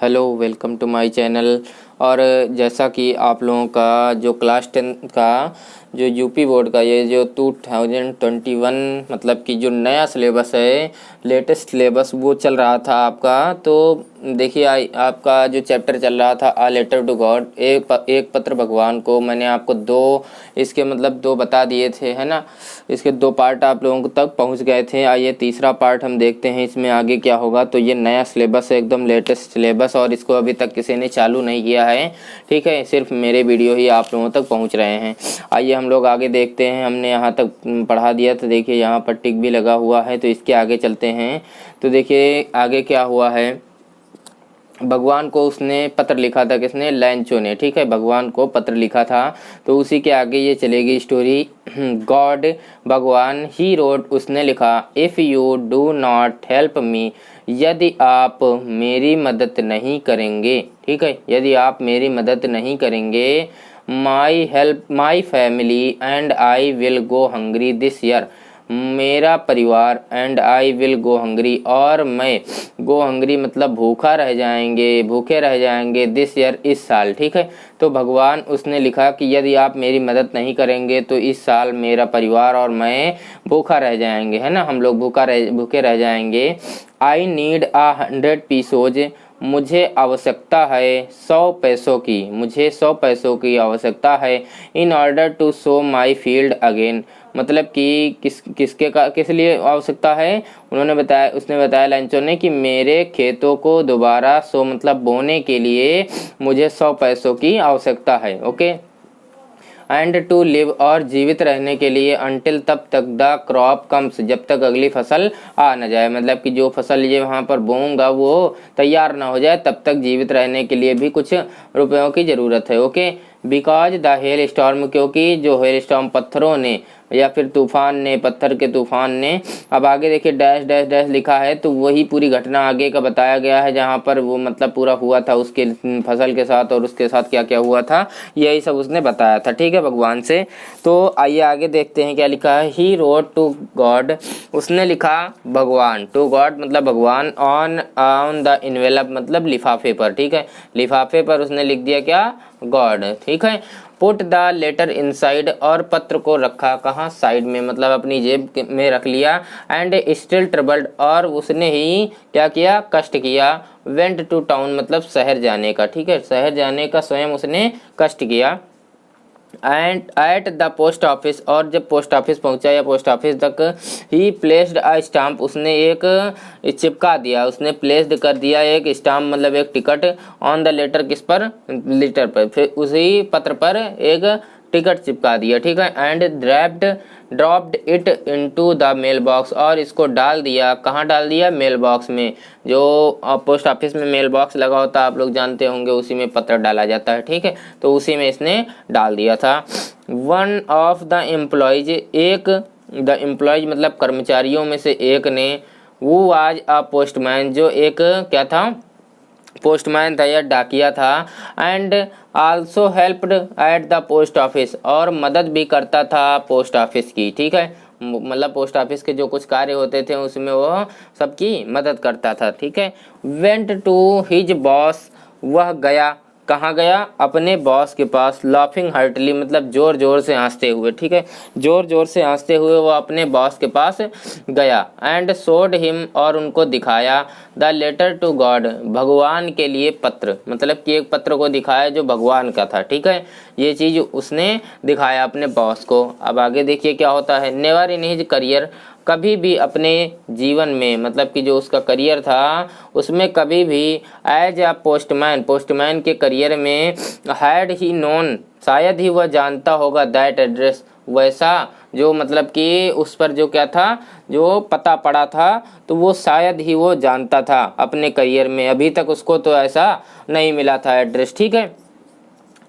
Hello, welcome to my channel. और जैसा कि आप लोगों का जो क्लास 10 का जो यूपी बोर्ड का ये जो 2021 मतलब कि जो नया सिलेबस है, लेटेस्ट सिलेबस वो चल रहा था आपका। तो देखिए आपका जो चैप्टर चल रहा था आ लेटर टू गॉड, एक पत्र भगवान को। मैंने आपको दो बता दिए थे, है ना। इसके 2 पार्ट आप लोगों तक पहुंच गए थे। आइए तीसरा पार्ट हम देखते हैं इसमें आगे क्या होगा। तो ये नया सिलेबस है, एकदम लेटेस्ट सिलेबस, और इसको अभी तक किसी ने चालू नहीं किया है, ठीक है। सिर्फ मेरे वीडियो ही आप लोगों तक पहुंच रहे हैं। आइए हम लोग आगे देखते हैं। हमने यहाँ तक पढ़ा दिया, तो देखिए यहाँ पर टिक भी लगा हुआ है। तो इसके आगे चलते हैं। तो देखिए आगे क्या हुआ है। भगवान को उसने पत्र लिखा था, किसने? लैंचो ने, ठीक है। भगवान को पत्र लिखा था। तो उसी के आगे ये चलेगी स्टोरी। गॉड, भगवान, ही रोट, उसने लिखा, if you do not help me, यदि आप मेरी मदद नहीं करेंगे, ठीक है, यदि आप मेरी मदद नहीं करेंगे, my family and I will go hungry this year, मेरा परिवार and I will go hungry, और मैं गो हंग्री मतलब भूखे रह जाएंगे दिस ईयर, इस साल, ठीक है। तो भगवान उसने लिखा कि यदि आप मेरी मदद नहीं करेंगे तो इस साल मेरा परिवार और मैं भूखा रह जाएंगे, है ना, हम लोग भूखे रह जाएंगे। आई नीड 100 पीसोज, मुझे आवश्यकता है 100 पैसों की, मुझे 100 पैसों की आवश्यकता है। In order to sow my field again, मतलब कि किस लिए आवश्यकता है, उसने बताया लैंचो ने कि मेरे खेतों को दोबारा मतलब बोने के लिए मुझे 100 पैसों की आवश्यकता है, ओके। एंड टू लिव, और जीवित रहने के लिए, अंटिल, तब तक, द क्रॉप कम्स, जब तक अगली फसल आ न जाए, मतलब कि जो फसल ये वहाँ पर बोऊंगा वो तैयार ना हो जाए, तब तक जीवित रहने के लिए भी कुछ रुपयों की ज़रूरत है, okay. Because the hell storm, क्योंकि जो हेल स्टॉर्म पत्थरों ने या फिर तूफान ने, पत्थर के तूफान ने। अब आगे देखिए डैश डैश डैश लिखा है, तो वही पूरी घटना आगे का बताया गया है, जहाँ पर वो मतलब पूरा हुआ था उसके फसल के साथ, और उसके साथ क्या क्या हुआ था, यही सब उसने बताया था, ठीक है, भगवान से। तो आइए आगे देखते हैं क्या लिखा है। ही रोट टू गॉड, उसने लिखा भगवान, टू गॉड मतलब भगवान, ऑन द इन्वेलप मतलब लिफाफे पर, ठीक है, लिफाफे पर उसने लिख दिया क्या? गॉड, ठीक है। पुट द लेटर इनसाइड, और पत्र को रखा कहाँ? साइड में, मतलब अपनी जेब में रख लिया। एंड स्टिल ट्रबल्ड, और उसने ही क्या किया? कष्ट किया। वेंट टू टाउन मतलब शहर जाने का, ठीक है, शहर जाने का स्वयं उसने कष्ट किया। And at the post office, और जब पोस्ट ऑफिस पहुंचा या पोस्ट ऑफिस तक, ही प्लेस्ड अ स्टाम्प, उसने एक चिपका दिया, उसने प्लेस्ड कर दिया एक स्टाम्प मतलब एक टिकट, ऑन द लेटर, किस पर? लेटर पर, फिर उसी पत्र पर एक टिकट चिपका दिया, ठीक है। And dropped it into the mail box, और इसको डाल दिया, कहाँ डाल दिया? मेल बॉक्स में। जो पोस्ट ऑफिस में मेल बॉक्स लगा होता है आप लोग जानते होंगे, उसी में पत्र डाला जाता है, ठीक है, तो उसी में इसने डाल दिया था। One of the employees, the employees मतलब कर्मचारियों में से एक ने, वो आज अ पोस्टमैन, जो एक क्या था? पोस्टमैन था या डाकिया था। And also helped at the post office, और मदद भी करता था पोस्ट ऑफिस की, ठीक है, मतलब पोस्ट ऑफिस के जो कुछ कार्य होते थे उसमें वो सबकी मदद करता था, ठीक है। वेंट टू हिज बॉस, वह गया, कहाँ गया? अपने बॉस के पास। लाफिंग हार्टली मतलब जोर जोर से हंसते हुए, ठीक है, जोर जोर से हंसते हुए वो अपने बॉस के पास गया। एंड शोड हिम, और उनको दिखाया, द लेटर टू गॉड, भगवान के लिए पत्र, मतलब कि एक पत्र को दिखाया जो भगवान का था, ठीक है, ये चीज़ उसने दिखाया अपने बॉस को। अब आगे देखिए क्या होता है। नेवर इन हिज करियर, कभी भी अपने जीवन में, मतलब कि जो उसका करियर था उसमें कभी भी, एज अ पोस्टमैन के करियर में, हैड ही नोन, शायद ही वह जानता होगा, दैट एड्रेस, वैसा जो मतलब कि उस पर जो क्या था, जो पता पड़ा था, तो वो शायद ही वो जानता था अपने करियर में, अभी तक उसको तो ऐसा नहीं मिला था एड्रेस, ठीक है।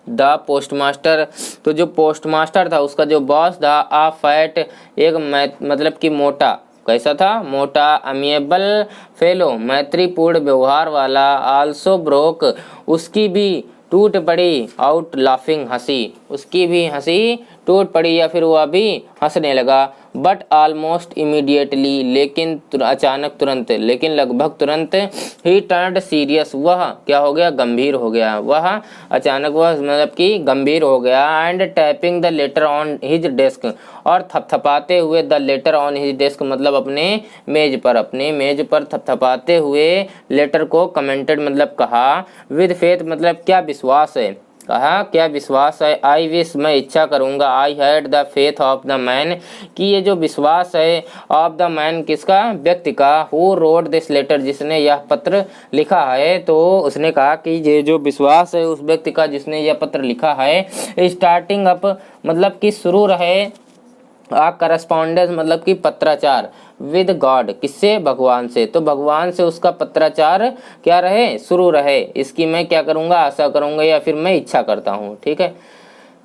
द पोस्टमास्टर, तो जो पोस्टमास्टर था उसका जो बॉस था, आ फैट, एक मतलब कि मोटा, कैसा था? मोटा, अमिएबल फेलो, मैत्रीपूर्ण व्यवहार वाला, आल्सो ब्रोक, उसकी भी टूट पड़ी, आउट लाफिंग, हंसी, उसकी भी हंसी टूट पड़ी या फिर वह भी हंसने लगा। बट ऑलमोस्ट इमीडिएटली, लेकिन अचानक तुरंत, लेकिन लगभग तुरंत, ही टर्न्ड सीरियस, वह क्या हो गया, गंभीर हो गया, वह अचानक वह मतलब कि गंभीर हो गया, and tapping the later on his desk, और थपथपाते हुए, the later on his desk मतलब अपने मेज पर थपथपाते हुए लेटर को कमेंटेड मतलब कहा, विद फेथ मतलब क्या विश्वास है, कहा क्या विश्वास है, आई विश मैं इच्छा करूंगा, I had the faith of the man कि ये जो विश्वास है, ऑफ द मैन किसका, व्यक्ति का, हु रोड दिस लेटर जिसने यह पत्र लिखा है, तो उसने कहा कि ये जो विश्वास है उस व्यक्ति का जिसने यह पत्र लिखा है, स्टार्टिंग अप मतलब कि शुरू रहे, आ करस्पॉन्डेंस मतलब कि पत्राचार, विद गॉड किससे, भगवान से, तो भगवान से उसका पत्राचार क्या रहे, शुरू रहे, इसकी मैं क्या करूंगा, आशा करूंगा या फिर मैं इच्छा करता हूँ, ठीक है।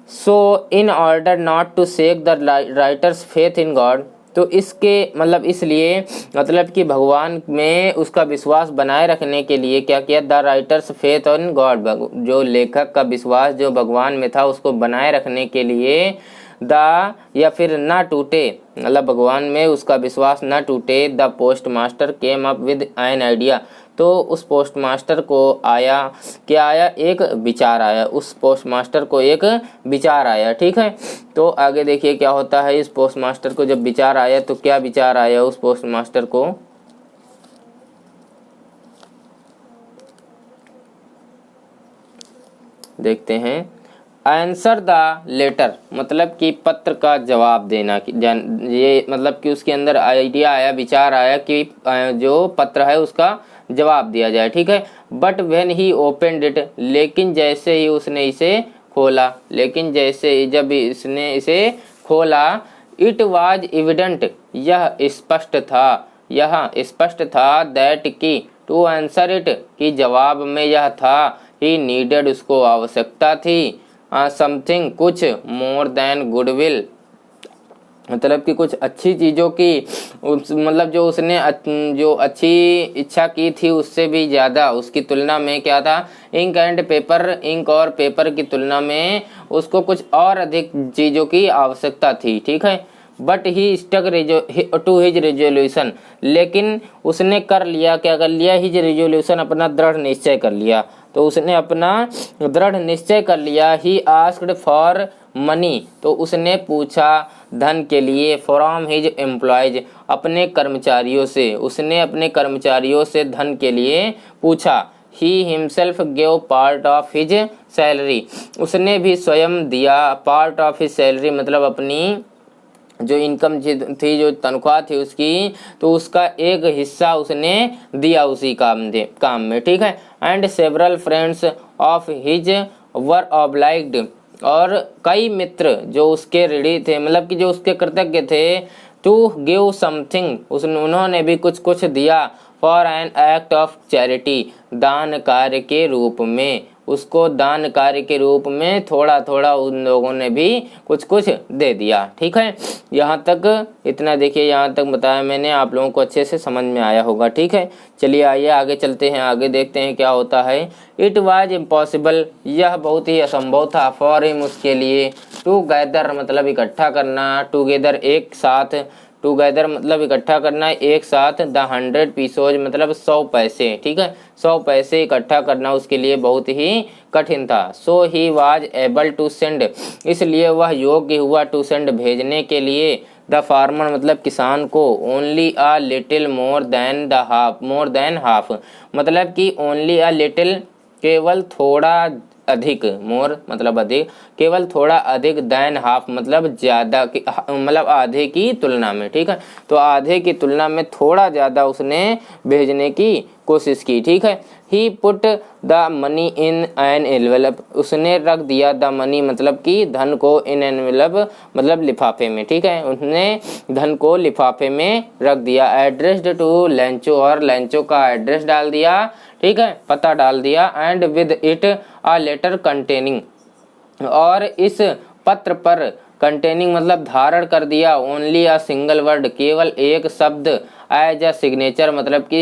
So in order not to shake the writer's faith in God, तो इसके मतलब इसलिए मतलब कि भगवान में उसका विश्वास बनाए रखने के लिए क्या किया, the writer's faith in God, जो लेखक का विश्वास जो भगवान में था उसको बनाए रखने के लिए, द या फिर ना टूटे मतलब भगवान में उसका विश्वास ना टूटे, the post master came up with an idea, तो उस पोस्ट मास्टर को आया क्या आया, एक विचार आया, उस पोस्ट मास्टर को एक विचार आया, ठीक है। तो आगे देखिए क्या होता है, इस पोस्ट मास्टर को जब विचार आया तो क्या विचार आया उस पोस्ट मास्टर को, देखते हैं। आंसर द लेटर मतलब कि पत्र का जवाब देना, ये मतलब कि उसके अंदर आइडिया आया, विचार आया कि जो पत्र है उसका जवाब दिया जाए, ठीक है। But when he opened it, लेकिन जैसे ही उसने इसे खोला, लेकिन जैसे जब इसने इसे खोला, इट वाज एविडेंट यह स्पष्ट था, दैट की टू आंसर इट कि जवाब में यह था, ही नीडेड उसको आवश्यकता थी, समथिंग कुछ, मोर देन गुडविल मतलब कि कुछ अच्छी चीज़ों की, मतलब जो उसने जो अच्छी इच्छा की थी उससे भी ज़्यादा उसकी तुलना में क्या था, इंक एंड पेपर, इंक और पेपर की तुलना में उसको कुछ और अधिक चीज़ों की आवश्यकता थी, ठीक है। But he stuck to his resolution, लेकिन उसने कर लिया, क्या कर लिया, हिज रेजोल्यूशन अपना दृढ़ निश्चय कर लिया, तो उसने अपना दृढ़ निश्चय कर लिया। ही आस्क्ड फॉर मनी, तो उसने पूछा धन के लिए, फ्रॉम हिज एम्प्लॉयज अपने कर्मचारियों से, उसने अपने कर्मचारियों से धन के लिए पूछा। He himself gave part of his salary, उसने भी स्वयं दिया, पार्ट ऑफ हिज सैलरी मतलब अपनी जो इनकम थी, जो तनख्वाह थी उसकी, तो उसका एक हिस्सा उसने दिया उसी काम में, ठीक है। And several friends of his were obliged, और कई मित्र जो उसके ऋणी थे मतलब कि जो उसके कृतज्ञ थे, टू गिव समथिंग उन्होंने भी कुछ कुछ दिया, for an act of charity दान कार्य के रूप में, उसको दान कार्य के रूप में थोड़ा थोड़ा उन लोगों ने भी कुछ कुछ दे दिया, ठीक है। यहाँ तक इतना देखिए, यहाँ तक बताया मैंने, आप लोगों को अच्छे से समझ में आया होगा, ठीक है। चलिए आइए आगे चलते हैं, आगे देखते हैं क्या होता है। इट वाज इम्पॉसिबल, यह बहुत ही असंभव था, फॉर हिम उसके लिए, टू गैदर मतलब इकट्ठा करना, टुगेदर एक साथ, टुगेदर मतलब इकट्ठा करना एक साथ, द 100 पीसोज मतलब 100 पैसे, ठीक है। 100 पैसे इकट्ठा करना उसके लिए बहुत ही कठिन था। So he was able to send, इसलिए वह योग्य हुआ, टू सेंड भेजने के लिए, द फार्मर मतलब किसान को, only a little more than half मतलब कि ओनली अ लिटिल केवल थोड़ा अधिक, मोर मतलब अधिक, केवल थोड़ा अधिक, देन हाफ मतलब ज़्यादा मतलब आधे की तुलना में, ठीक है। तो आधे की तुलना में थोड़ा ज़्यादा उसने भेजने की कोशिश की, ठीक है। He put the money in an envelope, उसने रख दिया द मनी मतलब कि धन को, इन एनवेलप मतलब लिफाफे में, ठीक है। उसने धन को लिफाफे में रख दिया। एड्रेस्ड टू लेंचो, और लेंचो का एड्रेस डाल दिया, ठीक है, पता डाल दिया। And with it a letter containing, और इस पत्र पर कंटेनिंग मतलब धारण कर दिया, ओनली अ सिंगल वर्ड केवल एक शब्द, एज अ सिग्नेचर मतलब कि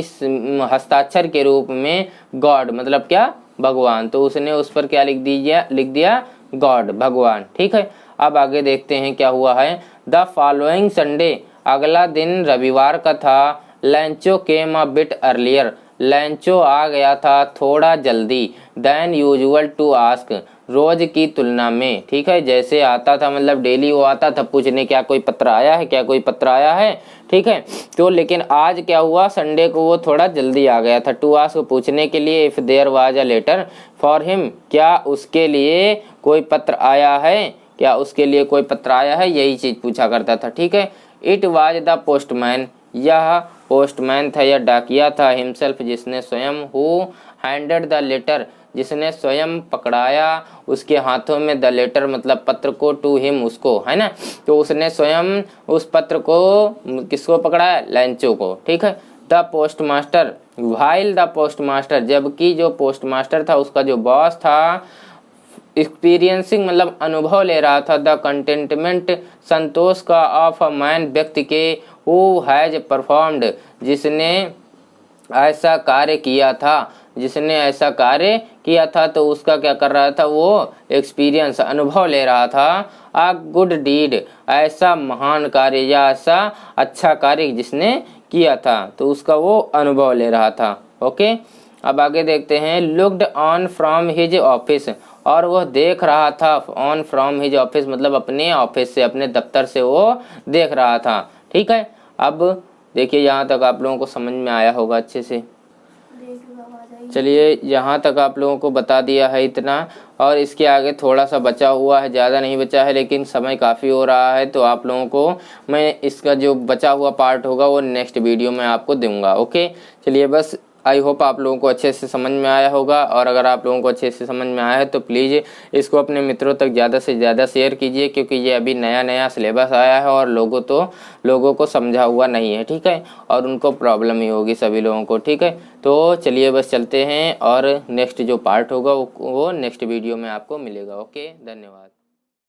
हस्ताक्षर के रूप में, गॉड मतलब क्या, भगवान, तो उसने उस पर क्या लिख दिया गॉड भगवान, ठीक है। अब आगे देखते हैं क्या हुआ है। द फॉलोइंग संडे, अगला दिन रविवार का था। लैंचो केम अ बिट अर्लियर, लैंचो आ गया था थोड़ा जल्दी। देन यूजुअल टू आस्क, रोज की तुलना में, ठीक है। जैसे आता था मतलब डेली वो आता था पूछने क्या कोई पत्र आया है, क्या कोई पत्र आया है, ठीक है। तो लेकिन आज क्या हुआ, संडे को वो थोड़ा जल्दी आ गया था। टू आस्क पूछने के लिए, if there was a letter for him, क्या उसके लिए कोई पत्र आया है, क्या उसके लिए कोई पत्र आया है, यही चीज पूछा करता था, ठीक है। इट वाज द पोस्टमैन, यह पोस्टमैन था या डाकिया था। हिमसेल्फ, जिसने स्वयं, हु हैंडेड द लेटर, जिसने स्वयं पकड़ाया उसके हाथों में, द लेटर मतलब पत्र को, टू हिम उसको, है ना। तो उसने स्वयं उस पत्र को किसको पकड़ाया, लैंचो को, ठीक है। The postmaster, while the postmaster, जबकि जो पोस्टमास्टर था उसका जो बॉस था, एक्सपीरियंसिंग मतलब अनुभव ले रहा था, द कंटेंटमेंट संतोष का, ऑफ अ मैन व्यक्ति के, हु हैज परफॉर्म्ड, जिसने ऐसा कार्य किया था, जिसने ऐसा कार्य किया था। तो उसका क्या कर रहा था, वो एक्सपीरियंस अनुभव ले रहा था। अ गुड डीड, ऐसा महान कार्य या ऐसा अच्छा कार्य जिसने किया था, तो उसका वो अनुभव ले रहा था। ओके, अब आगे देखते हैं। Looked on from his office, और वह देख रहा था, ऑन फ्रॉम हिज ऑफिस मतलब अपने ऑफिस से, अपने दफ्तर से वो देख रहा था, ठीक है। अब देखिए यहाँ तक आप लोगों को समझ में आया होगा अच्छे से। चलिए यहाँ तक आप लोगों को बता दिया है इतना, और इसके आगे थोड़ा सा बचा हुआ है, ज़्यादा नहीं बचा है लेकिन समय काफ़ी हो रहा है, तो आप लोगों को मैं इसका जो बचा हुआ पार्ट होगा वो नेक्स्ट वीडियो में आपको दूंगा। ओके, चलिए बस आई होप आप लोगों को अच्छे से समझ में आया होगा, और अगर आप लोगों को अच्छे से समझ में आया है तो प्लीज़ इसको अपने मित्रों तक ज़्यादा से ज़्यादा शेयर कीजिए, क्योंकि ये अभी नया नया सिलेबस आया है और लोगों को समझा हुआ नहीं है, ठीक है, और उनको प्रॉब्लम ही होगी सभी लोगों को, ठीक है। तो चलिए बस चलते हैं, और नेक्स्ट जो पार्ट होगा वो नेक्स्ट वीडियो में आपको मिलेगा। ओके, धन्यवाद।